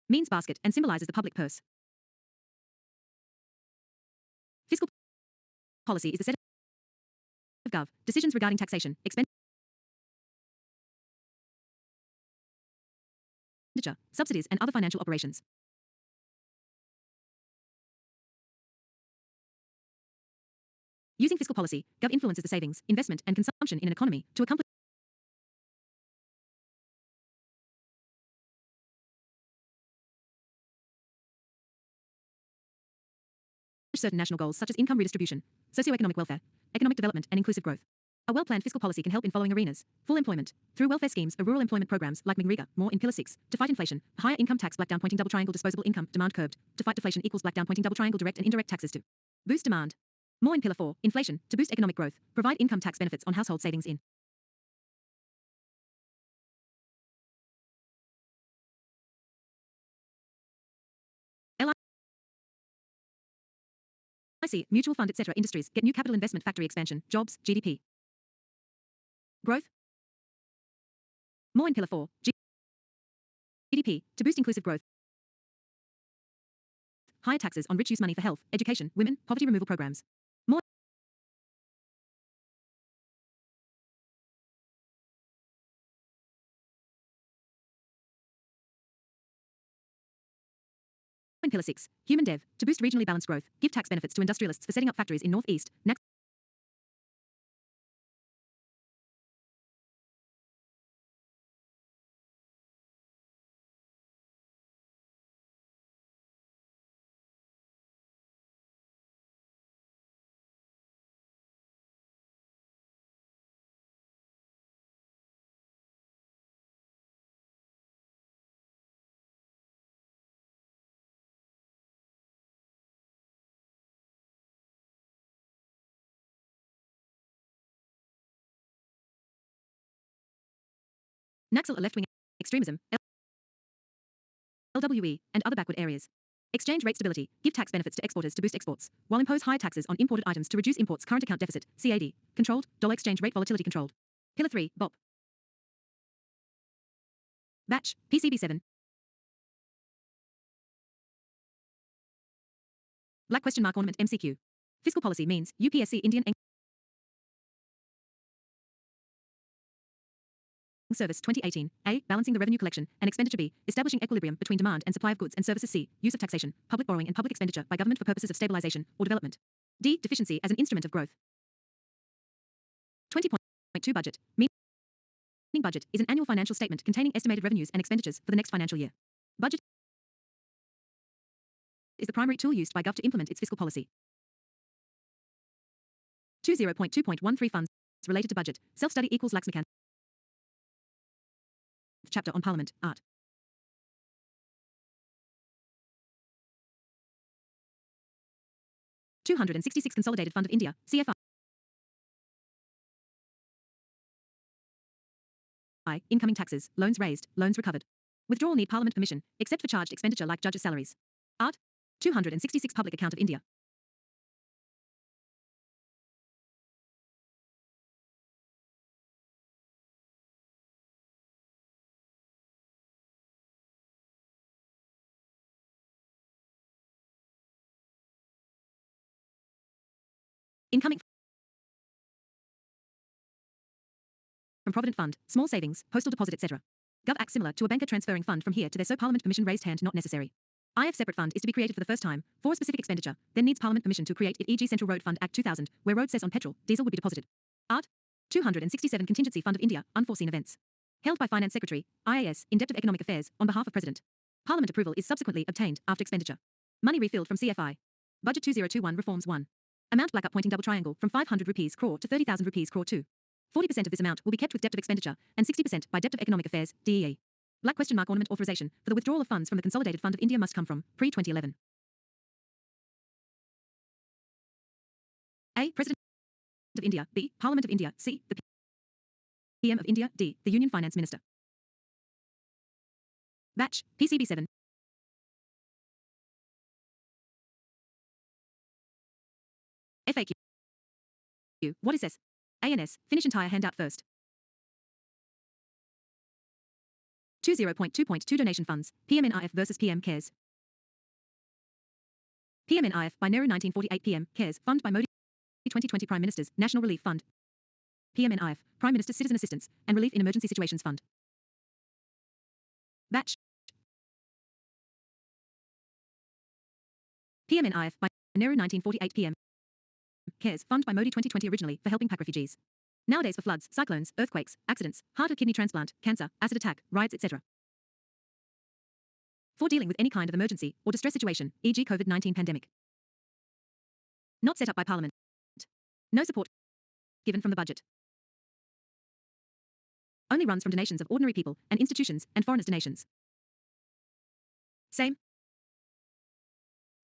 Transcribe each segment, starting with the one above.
means basket and symbolizes the public purse. Fiscal policy is the set of gov decisions regarding taxation, expenditure, subsidies, and other financial operations. Using fiscal policy, gov influences the savings, investment, and consumption in an economy to accomplish certain national goals such as income redistribution, socioeconomic welfare, economic development, and inclusive growth. A well-planned fiscal policy can help in following arenas: full employment, through welfare schemes or rural employment programs like MNREGA, more in Pillar 6, to fight inflation, higher income tax black down pointing double triangle disposable income, demand curbed, to fight deflation equals black down pointing double triangle direct and indirect taxes to boost demand. More in Pillar 4, inflation, to boost economic growth, provide income tax benefits on household savings in LIC, mutual fund, etc. Industries get new capital investment, factory expansion, jobs, GDP growth. More in Pillar 4, GDP, to boost inclusive growth, higher taxes on rich use money for health, education, women, poverty removal programs. More in Pillar 6, human dev, to boost regionally balanced growth, give tax benefits to industrialists for setting up factories in Northeast, Naxal, left-wing extremism, LWE, and other backward areas. Exchange rate stability, give tax benefits to exporters to boost exports, while impose higher taxes on imported items to reduce imports current account deficit, CAD, controlled, dollar exchange rate volatility controlled. Pillar 3, BOP. Batch, PCB7. Black question mark ornament MCQ. Fiscal policy means UPSC Indian Service 2018. A. Balancing the revenue collection and expenditure. B. Establishing equilibrium between demand and supply of goods and services. C. Use of taxation, public borrowing and public expenditure by government for purposes of stabilization or development. D. Deficiency as an instrument of growth. 20.2 Budget. Meaning budget is an annual financial statement containing estimated revenues and expenditures for the next financial year. Budget is the primary tool used by Gov to implement its fiscal policy. 20.2.13 Funds related to budget. Self-study equals Laxmikan. Chapter on Parliament, Art. $266 Consolidated Fund of India, CFI. Incoming taxes, loans raised, loans recovered. Withdrawal need Parliament permission, except for charged expenditure like judges' salaries. Art. 266 Public Account of India. Incoming from Provident Fund, small savings, postal deposit, etc. Gov acts similar to a banker transferring fund from here to there, so Parliament permission raised hand not necessary. IF separate fund is to be created for the first time for a specific expenditure, then needs Parliament permission to create it, e.g. Central Road Fund Act 2000, where road cess on petrol, diesel would be deposited. Art. 267 Contingency Fund of India, unforeseen events. Held by Finance Secretary, IAS, in depth of economic affairs, on behalf of President. Parliament approval is subsequently obtained after expenditure. Money refilled from CFI. Budget 2021 Reforms 1. Amount black up pointing double triangle from 500 rupees crore to 30,000 rupees crore 2. 40% of this amount will be kept with depth of expenditure, and 60% by depth of economic affairs, DEA. Black question mark ornament authorization for the withdrawal of funds from the Consolidated Fund of India must come from pre-2011. A. President of India. B. Parliament of India. C. The PM of India. D. The Union Finance Minister. Batch, PCB7. FAQ. What is S? ANS, finish entire handout first. 20.2.2 Donation Funds, PMNIF versus PM Cares. PMNIF by Nehru 1948 PM Cares Fund by Modi 2020 Prime Minister's National Relief Fund. PMNIF, Prime Minister's Citizen Assistance and Relief in Emergency Situations Fund. Batch. PMNIF by Nehru 1948 PM Cares Fund by Modi 2020 originally for helping Pak refugees. Nowadays for floods, cyclones, earthquakes, accidents, heart or kidney transplant, cancer, acid attack, riots, etc. For dealing with any kind of emergency or distress situation, e.g. COVID-19 pandemic. Not set up by Parliament. No support given from the budget. Only runs from donations of ordinary people and institutions and foreigners' donations. Same.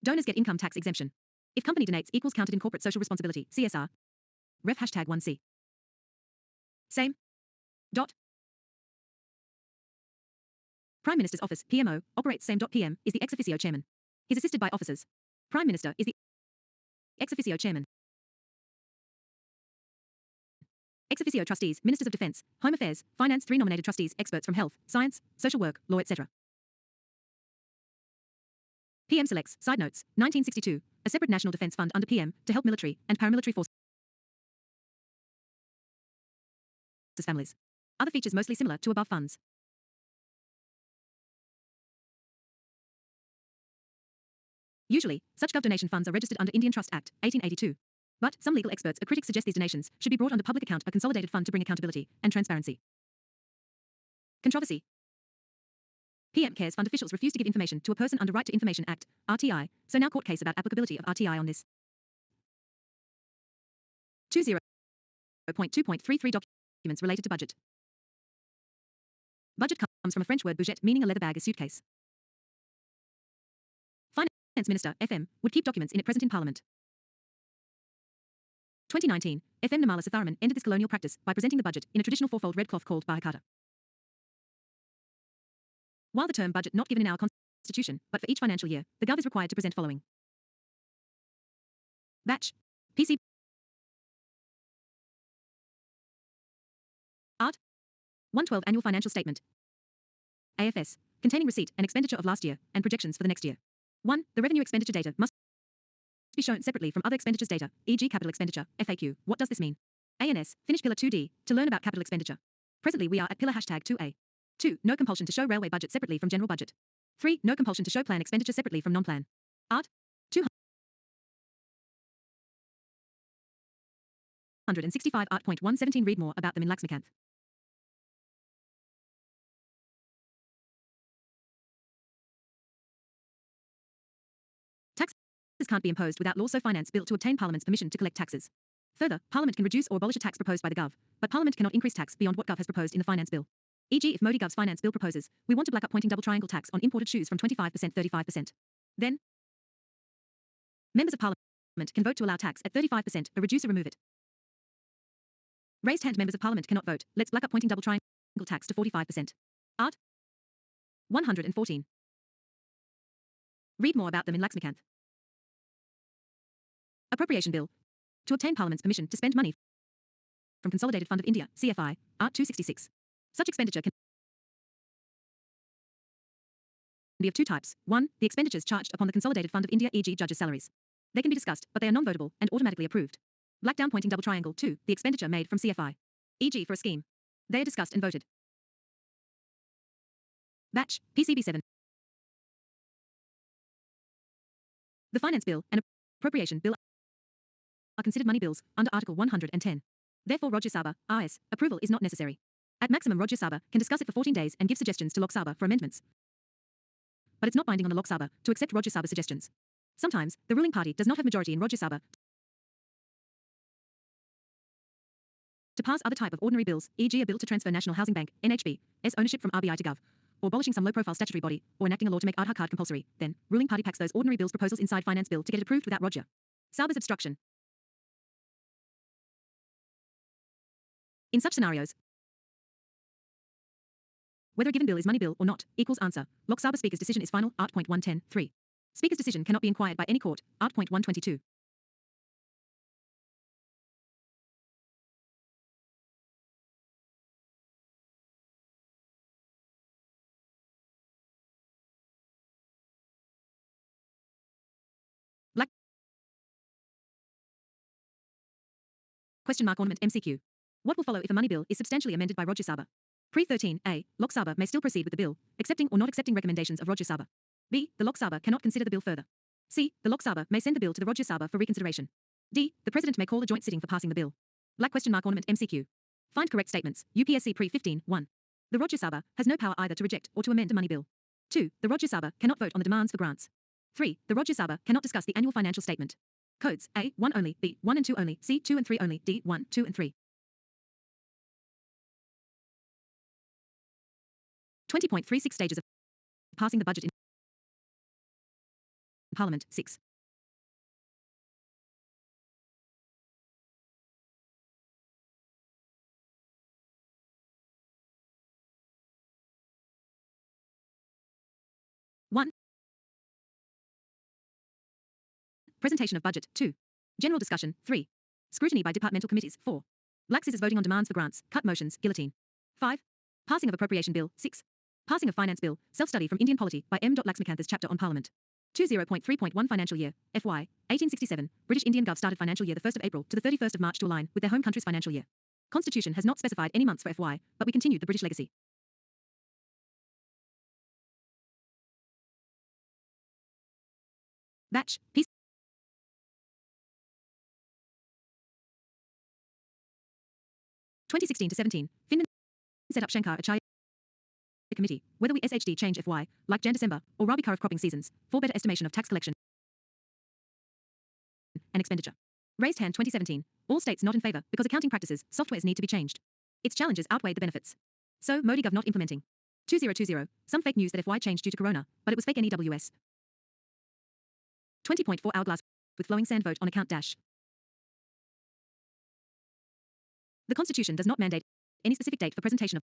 Donors get income tax exemption. If company donates equals counted in corporate social responsibility, CSR. Ref hashtag 1C. Same. Dot. Prime Minister's Office, PMO, operates same. PM, is the ex officio chairman. He's assisted by officers. Prime Minister is the ex officio chairman. Ex officio trustees, Ministers of Defence, Home Affairs, Finance, 3 nominated trustees, experts from health, science, social work, law, etc. PM selects, side notes, 1962, a separate national defence fund under PM to help military and paramilitary forces families. Other features mostly similar to above funds. Usually, such gov donation funds are registered under Indian Trust Act, 1882. But some legal experts or critics suggest these donations should be brought under public account, a consolidated fund to bring accountability and transparency. Controversy. PM Cares Fund officials refused to give information to a person under Right to Information Act, RTI, so now court case about applicability of RTI on this. 20.2.33 documents related to budget. Budget comes from a French word bougette meaning a leather bag, a suitcase. Finance Minister, FM, would keep documents in it present in Parliament. 2019, FM Nirmala Sitharaman ended this colonial practice by presenting the budget in a traditional fourfold red cloth called Bahakata. While the term budget not given in our constitution, but for each financial year, the Gov is required to present following. Batch. PC. Art. 112 Annual Financial Statement. AFS, containing receipt and expenditure of last year and projections for the next year. 1. The revenue expenditure data must be shown separately from other expenditures data, e.g. capital expenditure, FAQ. What does this mean? ANS, finish pillar 2D, to learn about capital expenditure. Presently we are at pillar hashtag 2A. 2. No compulsion to show railway budget separately from general budget. 3. No compulsion to show plan expenditure separately from non-plan. Art. 265 Art.117 Read more about them in Laxmikanth. Taxes can't be imposed without law, so Finance Bill to obtain Parliament's permission to collect taxes. Further, Parliament can reduce or abolish a tax proposed by the Gov, but Parliament cannot increase tax beyond what Gov has proposed in the Finance Bill. E.g. if Modi Gov's Finance Bill proposes, we want to black up pointing double triangle tax on imported shoes from 25% 35%. Then, members of Parliament can vote to allow tax at 35% or reduce or remove it. Raised hand members of Parliament cannot vote. Let's black up pointing double triangle tax to 45%. Art. 114. Read more about them in Laxmikanth. Appropriation Bill. To obtain Parliament's permission to spend money from Consolidated Fund of India, CFI, Art 266. Such expenditure can be of two types. 1. The expenditures charged upon the Consolidated Fund of India, e.g. judges' salaries. They can be discussed, but they are non-votable and automatically approved. Black down pointing double triangle. 2. The expenditure made from CFI, e.g. for a scheme. They are discussed and voted. Batch, PCB 7. The Finance Bill and Appropriation Bill are considered money bills under Article 110. Therefore Rajya Sabha, RS, approval is not necessary. At maximum Rajya Sabha can discuss it for 14 days and give suggestions to Lok Sabha for amendments. But it's not binding on the Lok Sabha to accept Rajya Sabha suggestions. Sometimes, the ruling party does not have majority in Rajya Sabha to pass other type of ordinary bills, e.g. a bill to transfer National Housing Bank, NHB, S ownership from RBI to Gov, or abolishing some low-profile statutory body, or enacting a law to make Aadhaar card compulsory. Then, ruling party packs those ordinary bills proposals inside Finance Bill to get it approved without Rajya Sabha's obstruction. In such scenarios, whether a given bill is money bill or not, equals answer. Lok Sabha Speaker's decision is final. Art.110. 3. Speaker's decision cannot be inquired by any court. Art.122. Ornament MCQ. What will follow if a money bill is substantially amended by Rajya Sabha? Pre-13 A. Lok Sabha may still proceed with the bill, accepting or not accepting recommendations of Rajya Sabha. B. The Lok Sabha cannot consider the bill further. C. The Lok Sabha may send the bill to the Rajya Sabha for reconsideration. D. The President may call a joint sitting for passing the bill. Black Ornament MCQ. Find correct statements. UPSC Pre-15 1. The Rajya Sabha has no power either to reject or to amend a money bill. 2. The Rajya Sabha cannot vote on the demands for grants. 3. The Rajya Sabha cannot discuss the annual financial statement. Codes A. 1 only, B. 1 and 2 only, C. 2 and 3 only, D. 1, 2 and 3. 20.36 stages of passing the budget in Parliament. 6. One. Presentation of budget. 2. General discussion. 3. Scrutiny by departmental committees. 4. Black scissors voting on demands for grants, cut motions, guillotine. 5. Passing of appropriation bill. 6. Passing of finance bill, self-study from Indian polity by M. Laxmikantha's chapter on Parliament. 20.3.1 financial year, FY, 1867, British Indian Gov started financial year the 1st of April to the 31st of March to align with their home country's financial year. Constitution has not specified any months for FY, but we continued the British legacy. Batch, Peace. (2016 to 17), Finland set up Shankar Acharya committee, whether we SHD change FY, like Jan December, or Rabi Kharif cropping seasons, for better estimation of tax collection and expenditure. Raised hand 2017, all states not in favour because accounting practices, softwares need to be changed. Its challenges outweigh the benefits. So, Modi Gov not implementing. 2020, some fake news that FY changed due to corona, but it was fake NEWS. 20.4 hourglass with flowing sand vote on account dash. The Constitution does not mandate any specific date for presentation of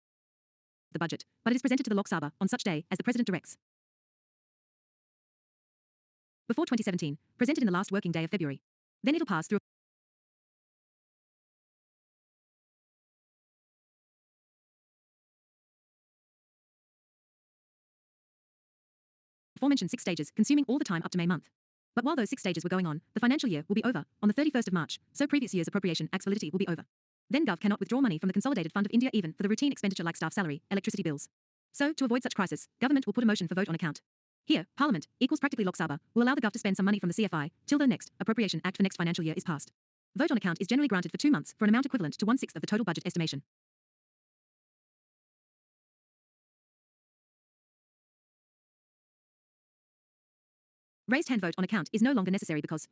the budget, but it is presented to the Lok Sabha on such day as the President directs. Before 2017, presented in the last working day of February. Then it'll pass through aforementioned 6 stages, consuming all the time up to May month. But while those 6 stages were going on, the financial year will be over on the 31st of March, so previous year's appropriation act's validity will be over. Then Gov cannot withdraw money from the Consolidated Fund of India even for the routine expenditure like staff salary, electricity bills. So, to avoid such crisis, government will put a motion for vote on account. Here, Parliament, equals practically Lok Sabha, will allow the Gov to spend some money from the CFI, till the next Appropriation Act for next financial year is passed. Vote on account is generally granted for 2 months for an amount equivalent to 1/6 of the total budget estimation. Raised hand vote on account is no longer necessary because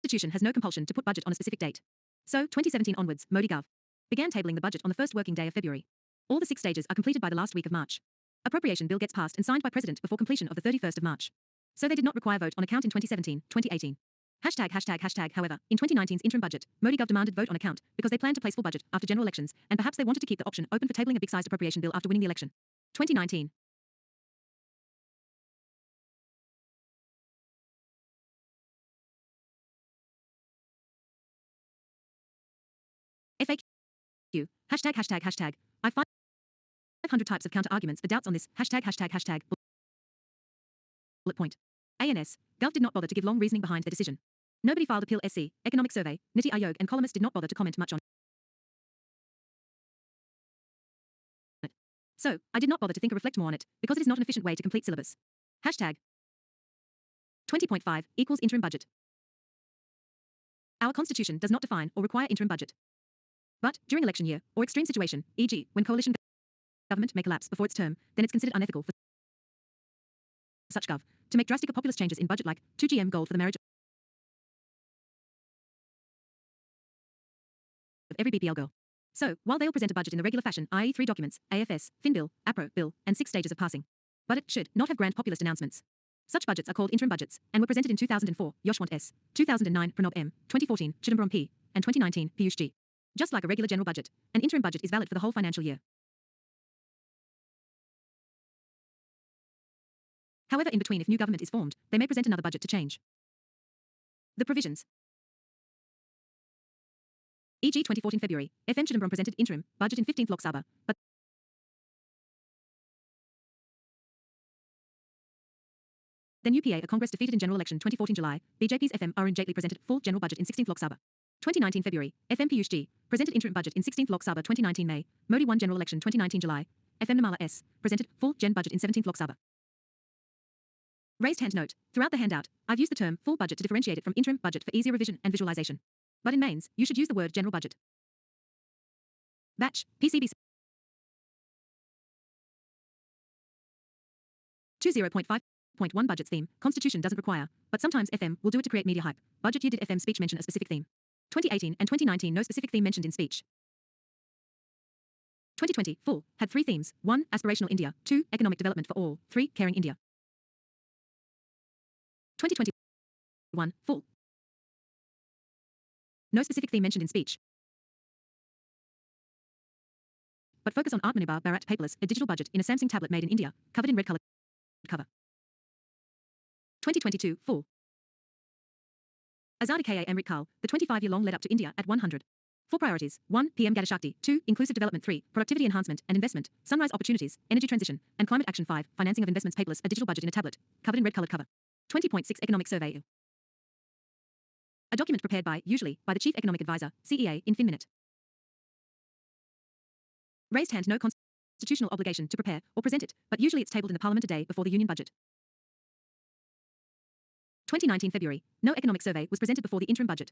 Constitution has no compulsion to put budget on a specific date. So, 2017 onwards, Modi Gov began tabling the budget on the first working day of February. All the 6 stages are completed by the last week of March. Appropriation bill gets passed and signed by President before completion of the 31st of March. So they did not require vote on account in 2017-2018. However, in 2019's interim budget, Modi Gov demanded vote on account because they planned to place full budget after general elections, and perhaps they wanted to keep the option open for tabling a big-sized appropriation bill after winning the election. 2019. FAQ. I find 500 types of counter-arguments for doubts on this. Bullet point. ANS. Gov did not bother to give long reasoning behind the decision. Nobody filed appeal. SC. Economic Survey. Niti Aayog and columnists did not bother to comment much on it. So, I did not bother to think or reflect more on it, because it is not an efficient way to complete syllabus. 20.5 equals interim budget. Our Constitution does not define or require interim budget. But, during election year, or extreme situation, e.g., when coalition government may collapse before its term, then it's considered unethical for such gov to make drastic or populist changes in budget like 2GM gold for the marriage of every BPL girl. So, while they'll present a budget in the regular fashion, i.e. 3 documents, AFS, Fin Bill, APRO, Bill, and 6 stages of passing. But it should not have grand populist announcements. Such budgets are called interim budgets, and were presented in 2004, Yashwant S., 2009, Pranab M., 2014, Chidambaram P., and 2019, Piyush G. Just like a regular general budget, an interim budget is valid for the whole financial year. However, in between, if new government is formed, they may present another budget to change the provisions. e.g. 2014 February, FM Chidambaram presented interim budget in 15th Lok Sabha, but then UPA, a Congress defeated in general election 2014 July, BJP's FM Arun Jaitley presented full general budget in 16th Lok Sabha. 2019 February, FM Piyush G presented interim budget in 16th Lok Sabha 2019 May, Modi won general election 2019 July, FM Nirmala S presented full gen budget in 17th Lok Sabha. Raised hand note, throughout the handout, I've used the term full budget to differentiate it from interim budget for easier revision and visualization. But in mains, you should use the word general budget. Batch, PCB 20.5.1 budgets theme, Constitution doesn't require, but sometimes FM will do it to create media hype. Budget year did FM speech mention a specific theme? 2018 and 2019 no specific theme mentioned in speech. 2020, full, had 3 themes, 1, aspirational India, 2, economic development for all, 3, caring India. 2021, full. No specific theme mentioned in speech. But focus on Atmanirbhar Bharat paperless, a digital budget in a Samsung tablet made in India, covered in red colored cover. 2022, full. Azadi Ka Amrit Kaal, the 25-year-long led up to India at 100. 4 priorities, 1, PM Gati Shakti, 2, inclusive development, 3, productivity enhancement and investment, sunrise opportunities, energy transition, and climate action, 5, financing of investments paperless, a digital budget in a tablet, covered in red colored cover. 20.6 Economic Survey. A document prepared by, usually, by the Chief Economic Advisor, CEA, in FinMinute. Raised hand, no constitutional obligation to prepare or present it, but usually it's tabled in the Parliament a day before the Union Budget. 2019 February, no economic survey was presented before the interim budget.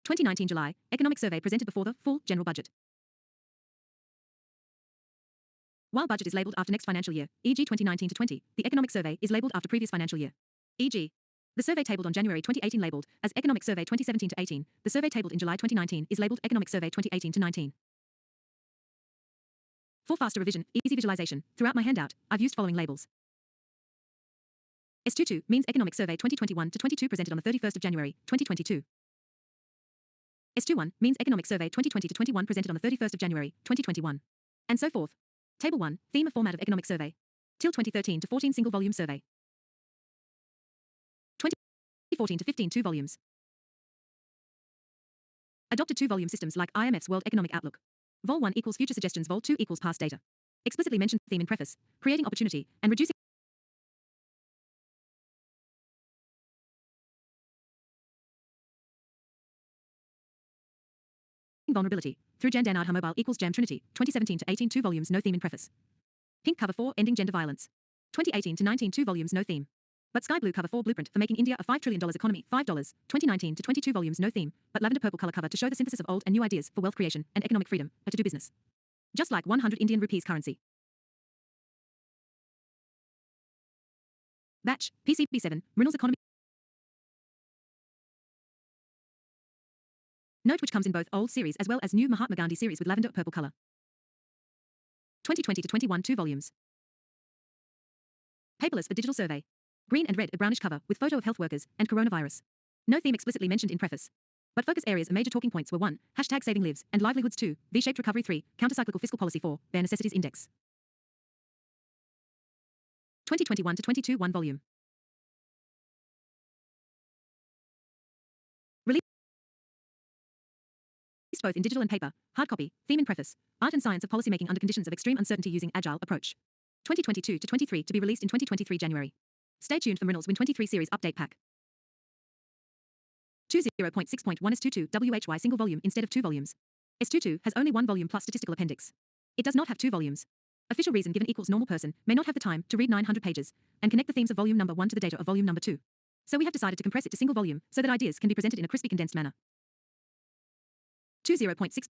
2019 July, economic survey presented before the full general budget. While budget is labelled after next financial year, e.g. 2019 to 20, the economic survey is labelled after previous financial year. E.g. the survey tabled on January 2018 labelled as Economic Survey 2017 to 18, the survey tabled in July 2019 is labelled Economic Survey 2018 to 19. For faster revision, easy visualization, throughout my handout, I've used following labels. S22 means Economic Survey 2021 to 22 presented on the 31st of January, 2022. S21 means Economic Survey 2020 to 21 presented on the 31st of January, 2021. And so forth. Table 1, theme of format of Economic Survey. Till 2013 to 14 single volume survey. 2014 to 15 2 volumes. Adopted 2 volume systems like IMF's World Economic Outlook. Vol 1 equals future suggestions, Vol 2 equals past data. Explicitly mentioned theme in preface, creating opportunity and reducing vulnerability. Through Jan Dan Ardha Mobile equals Jam Trinity, 2017 to 18 2 volumes, no theme in preface. Pink cover 4, ending gender violence. 2018 to 19 2 volumes, no theme. But Sky Blue cover 4 blueprint for making India a $5 trillion economy, $5, 2019 to 22 volumes, no theme, but lavender purple color cover to show the synthesis of old and new ideas for wealth creation and economic freedom, to do business. Just like 100 Indian rupees currency. Batch, PCB7, Mrinal's economy. Note which comes in both old series as well as new Mahatma Gandhi series with lavender purple color. 2020 to 21 2 volumes. Paperless for digital survey. Green and red a brownish cover with photo of health workers and coronavirus. No theme explicitly mentioned in preface. But focus areas and major talking points were 1, hashtag saving lives and livelihoods 2, V-shaped recovery 3, countercyclical fiscal policy 4, bare necessities index. 2021 to 22 1 volume. Released both in digital and paper, hard copy, theme and preface, art and science of policymaking under conditions of extreme uncertainty using agile approach. 2022 to 23 to be released in 2023 January. Stay tuned for Mrinal's Win 23 series update pack. 20.6.1 S22 WHY single volume instead of 2 volumes. S22 has only 1 volume plus statistical appendix. It does not have 2 volumes. Official reason given equals normal person may not have the time to read 900 pages and connect the themes of volume number 1 to the data of volume number 2. So we have decided to compress it to single volume so that ideas can be presented in a crispy condensed manner. 20.6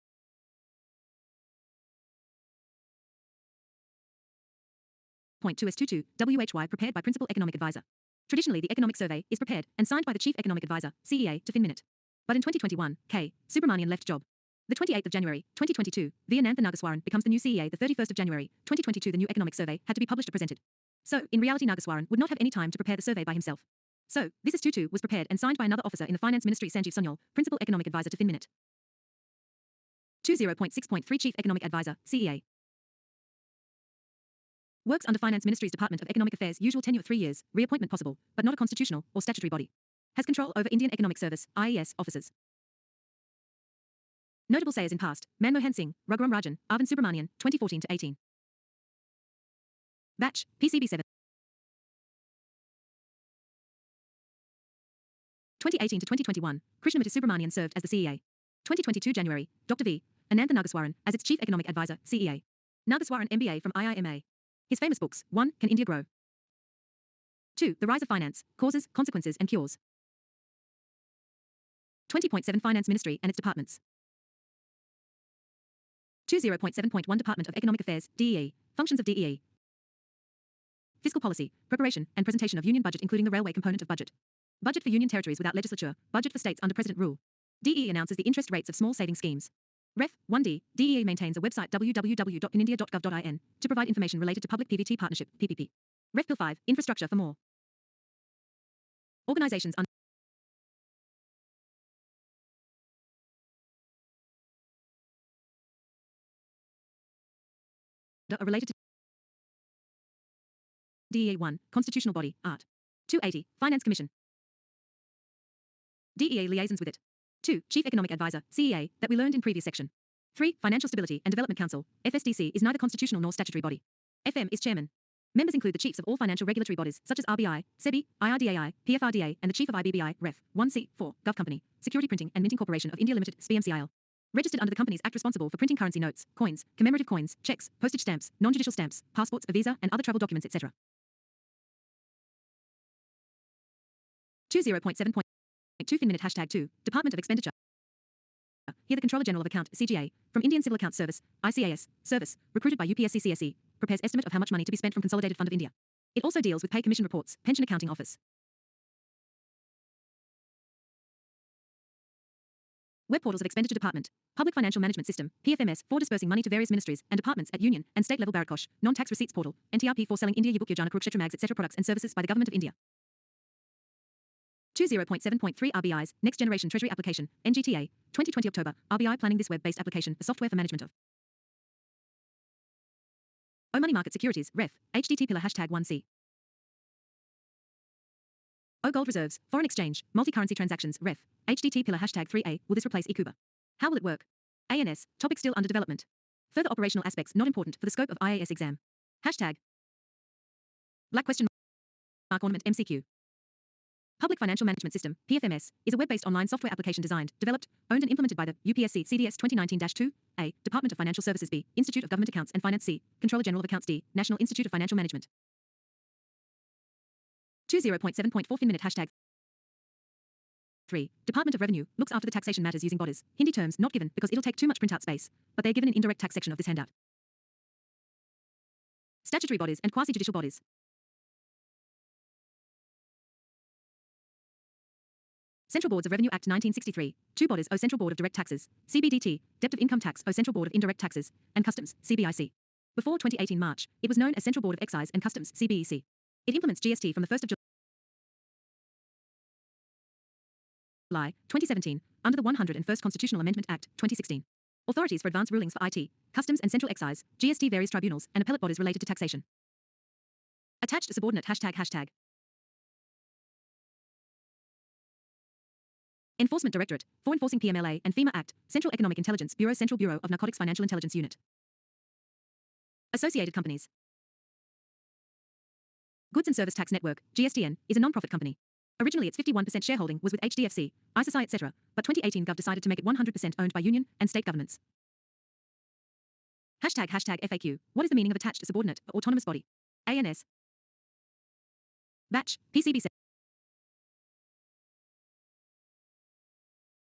.2 S22 WHY prepared by Principal Economic Advisor. Traditionally, the Economic Survey is prepared and signed by the Chief Economic Advisor, CEA, to FinMinute. But in 2021, K. Subramanian left job. The 28th of January, 2022, V. Anantha Nageswaran becomes the new CEA. The 31st of January, 2022, the new Economic Survey had to be published or presented. So, in reality, Nageswaran would not have any time to prepare the survey by himself. So, this S22 was prepared and signed by another officer in the Finance Ministry, Sanjeev Sonyal, Principal Economic Advisor to FinMinute. 20.6.3 Chief Economic Advisor, CEA. Works under Finance Ministry's Department of Economic Affairs, usual tenure 3 years, reappointment possible, but not a constitutional or statutory body. Has control over Indian Economic Service, IES, officers. Notable sayers in past: Manmohan Singh, Raghuram Rajan, Arvind Subramanian, 2014 to 18. Batch, PCB 7. 2018 to 2021, Krishnamurthy Subramanian served as the CEA. 2022 January, Dr. V. Anantha Nageswaran as its Chief Economic Advisor, CEA. Nageswaran MBA from IIMA. His famous books: 1. Can India Grow? 2. The Rise of Finance, Causes, Consequences and Cures. 20.7 Finance Ministry and its departments. 20.7.1 Department of Economic Affairs, DEE, Functions of DEE. Fiscal Policy, Preparation and Presentation of Union Budget including the railway component of budget. Budget for Union Territories without legislature, Budget for states under President rule. DEE announces the interest rates of small savings schemes. Ref. 1D, DEE maintains a website www.pinindia.gov.in to provide information related to Public PVT Partnership, PPP. Ref. Bill 5, Infrastructure for more. Organizations under are related to DEA 1, Constitutional Body, Art. 280, Finance Commission. DEA liaisons with it. 2. Chief Economic Advisor, CEA, that we learned in previous section. 3. Financial Stability and Development Council, FSDC, is neither constitutional nor statutory body. FM is chairman. Members include the chiefs of all financial regulatory bodies such as RBI, SEBI, IRDAI, PFRDA, and the chief of IBBI, Ref. 1C, 4, Gov Company, Security Printing and Minting Corporation of India Limited, SPMCIL. Registered under the Companies Act, responsible for printing currency notes, coins, commemorative coins, checks, postage stamps, non-judicial stamps, passports, a visa, and other travel documents, etc. 20.7.2 Fin-Minute #2, Department of Expenditure. Here the Controller General of Account, CGA, from Indian Civil Accounts Service, ICAS, service, recruited by UPSC CSE, prepares estimate of how much money to be spent from Consolidated Fund of India. It also deals with Pay Commission reports, Pension Accounting Office. Web portals of Expenditure Department, Public Financial Management System, PFMS, for dispersing money to various ministries and departments at union and state level. Bharatkosh, non-tax receipts portal, NTRP for selling India Yebook Yojana Kurukshetra Mags etc. products and services by the Government of India. 20.7.3 RBI's Next Generation Treasury Application, NGTA, 2020 October, RBI planning this web-based application for software for management of O-Money Market Securities, Ref, HDT pillar #1C. O-Gold Reserves, Foreign Exchange, Multi-Currency Transactions, Ref, HDT pillar #3A, will this replace eCuba? How will it work? ANS, topic still under development. Further operational aspects not important for the scope of IAS exam. Hashtag. Black question mark ornament MCQ. Public Financial Management System, PFMS, is a web-based online software application designed, developed, owned and implemented by the UPSC CDS 2019-2, A, Department of Financial Services B, Institute of Government Accounts and Finance C, Controller General of Accounts D, National Institute of Financial Management. 20.7.4 Fin-Minute #3, Department of Revenue, looks after the taxation matters using bodies, Hindi terms not given because it'll take too much printout space, but they are given in indirect tax section of this handout. Statutory bodies and quasi-judicial bodies. Central Boards of Revenue Act 1963, 2 bodies O Central Board of Direct Taxes, CBDT, Debt of Income Tax O Central Board of Indirect Taxes, and Customs, CBIC. Before 2018 March, it was known as Central Board of Excise and Customs, CBEC. It implements GST from the 1st of July 2017, under the 101st Constitutional Amendment Act, 2016. Authorities for advance rulings for IT, Customs and Central Excise, GST various tribunals, and appellate bodies related to taxation. Attached subordinate ##. Enforcement Directorate, for enforcing PMLA and FEMA Act, Central Economic Intelligence Bureau Central Bureau of Narcotics Financial Intelligence Unit. Associated Companies. Goods and Service Tax Network, GSTN, is a non-profit company. Originally its 51% shareholding was with HDFC, ICICI etc., but 2018 Gov decided to make it 100% owned by union and state governments. #FAQ, what is the meaning of attached subordinate or autonomous body? ANS. Batch, PCB 7.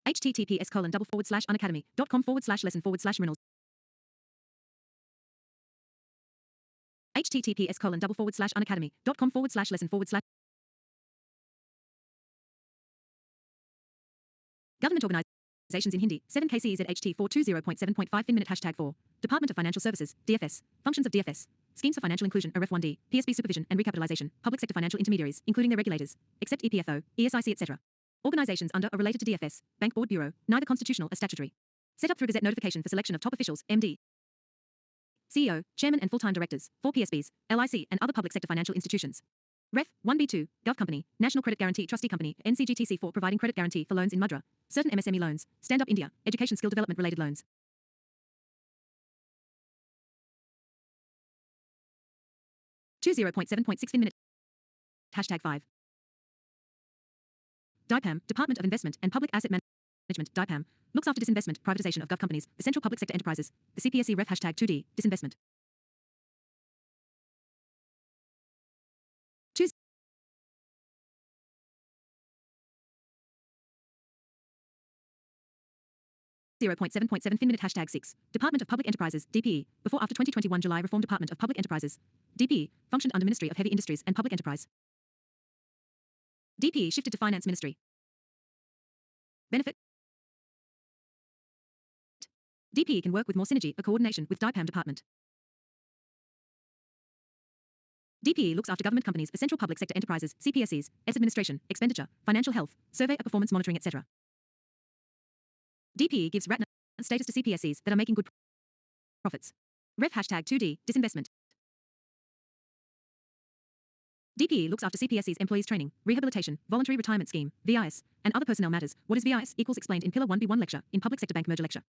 https://unacademy.com/lesson/minerals. https://unacademy.com/lesson/. Government organizations in Hindi, 7 KCEZHT 420.7.5 Fin-Minute #4, Department of Financial Services, DFS, Functions of DFS, Schemes for Financial Inclusion, RF1D, PSB Supervision and Recapitalization, Public Sector Financial Intermediaries, including their regulators, except EPFO, ESIC etc. Organizations under or related to DFS, Bank Board Bureau, neither constitutional or statutory. Set up through Gazette notification for selection of top officials, MD, CEO, Chairman and full-time directors, for PSBs, LIC and other public sector financial institutions. Ref. 1B2, Gov Company, National Credit Guarantee Trustee Company, NCGTC for providing credit guarantee for loans in Mudra, certain MSME loans, Stand Up India, education skill development related loans. 20.7.16 minute. Hashtag 5. DIPAM, Department of Investment and Public Asset Management, DIPAM, looks after disinvestment, privatization of gov companies, the central public sector enterprises, the CPSE ref hashtag 2D, disinvestment. 0.7.7 fin minute hashtag 6. Department of Public Enterprises, DPE, before after 2021 July Reform Department of Public Enterprises. DPE, functioned under Ministry of Heavy Industries and Public Enterprise. DPE shifted to Finance Ministry. Benefit. DPE can work with more synergy or coordination with DIPAM department. DPE looks after government companies, the central public sector enterprises, CPSEs, S administration, expenditure, financial health, survey or performance monitoring, etc. DPE gives RATNA status to CPSEs that are making good profits. Ref hashtag 2D, disinvestment. DPE looks after CPSEs employees training, rehabilitation, voluntary retirement scheme, VIS, and other personnel matters. What is VIS equals explained in Pillar 1B1 lecture in Public Sector Bank Merger lecture.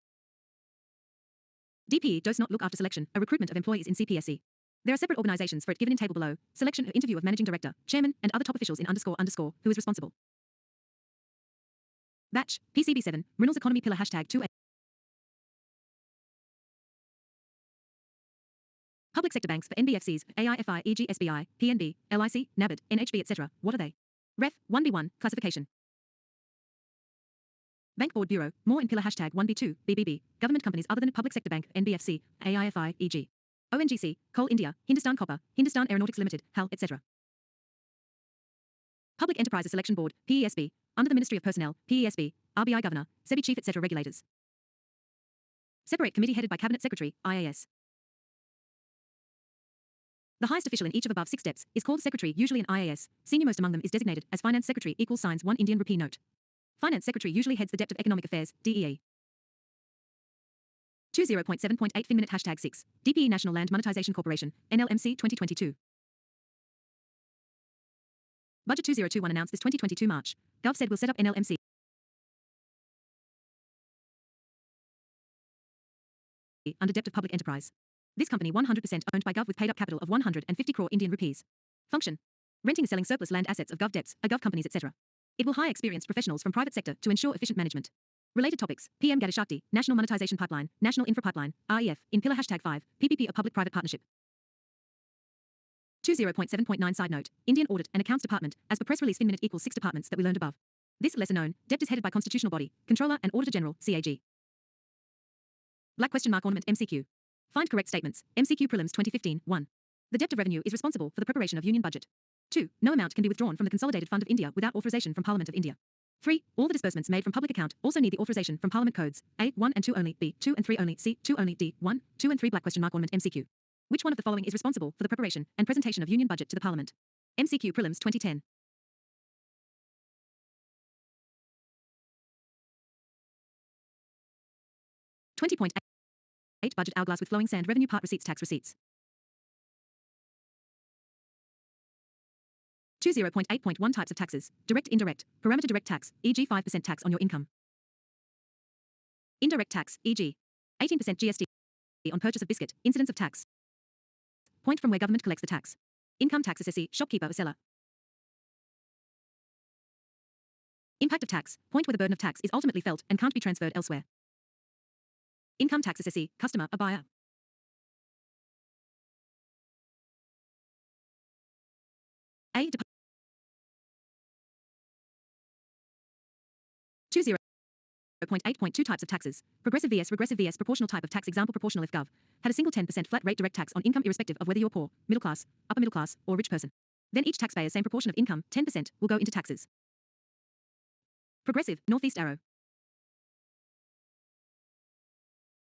DPE does not look after selection or recruitment of employees in CPSE. There are separate organizations for it given in table below, selection or interview of managing director, chairman, and other top officials in __ who is responsible. Batch, PCB7, Reynolds Economy Pillar hashtag 2A. Public sector banks for NBFCs, AIFI, e.g. SBI, PNB, LIC, NABARD, NHB, etc. What are they? Ref. 1B1, classification. Bank Board Bureau, more in pillar hashtag 1B2, BBB, government companies other than a public sector bank, NBFC, AIFI, e.g. ONGC, Coal India, Hindustan Copper, Hindustan Aeronautics Limited, HAL, etc. Public Enterprises Selection Board, PESB, under the Ministry of Personnel, PESB, RBI Governor, SEBI Chief, etc. Regulators. Separate committee headed by Cabinet Secretary, IAS. The highest official in each of above 6 steps is called Secretary, usually an IAS. Senior-most among them is designated as Finance Secretary equals signs 1 Indian rupee note. Finance Secretary usually heads the Dept of Economic Affairs, DEA. 20.7.8 fin minute hashtag 6. DPE National Land Monetization Corporation, NLMC 2022. Budget 2021 announced this 2022 March. Gov said will set up NLMC under Dept of Public Enterprise. This company 100% owned by Gov with paid-up capital of 150 crore Indian rupees. Function. Renting and selling surplus land assets of Gov debts, Gov companies, etc. It will hire experienced professionals from private sector to ensure efficient management. Related topics, PM Gati Shakti, National Monetization Pipeline, National Infra Pipeline, REF, in pillar hashtag 5, PPP a public-private partnership. 20.7.9 side note, Indian Audit and Accounts Department, as per press release fin minute equals 6 departments that we learned above. This lesser known, Dept is headed by Constitutional Body, Controller and Auditor General, CAG. Black question mark ornament MCQ. Find correct statements. MCQ Prelims 2015, 1. The Dept of Revenue is responsible for the preparation of Union Budget. 2. No amount can be withdrawn from the Consolidated Fund of India without authorization from Parliament of India. 3. All the disbursements made from public account also need the authorization from Parliament codes A, 1 and 2 only, B, 2 and 3 only, C, 2 only, D, 1, 2 and 3 black question mark ornament MCQ. Which one of the following is responsible for the preparation and presentation of Union Budget to the Parliament? MCQ Prelims 2010. 20.8 Budget hourglass with flowing sand revenue part receipts tax receipts. 20.8.1 Types of taxes, direct indirect, parameter direct tax, e.g. 5% tax on your income. Indirect tax, e.g. 18% GST on purchase of biscuit, incidence of tax. Point from where government collects the tax. Income tax assessee, shopkeeper or seller. Impact of tax, point where the burden of tax is ultimately felt and can't be transferred elsewhere. Income tax assessee, customer, a buyer. A. 20.8.2 Types of taxes, progressive vs regressive vs proportional type of tax. Example: proportional if Gov had a single 10% flat rate direct tax on income irrespective of whether you're poor, middle class, upper middle class, or rich person. Then each taxpayer's same proportion of income, 10%, will go into taxes. Progressive, northeast arrow.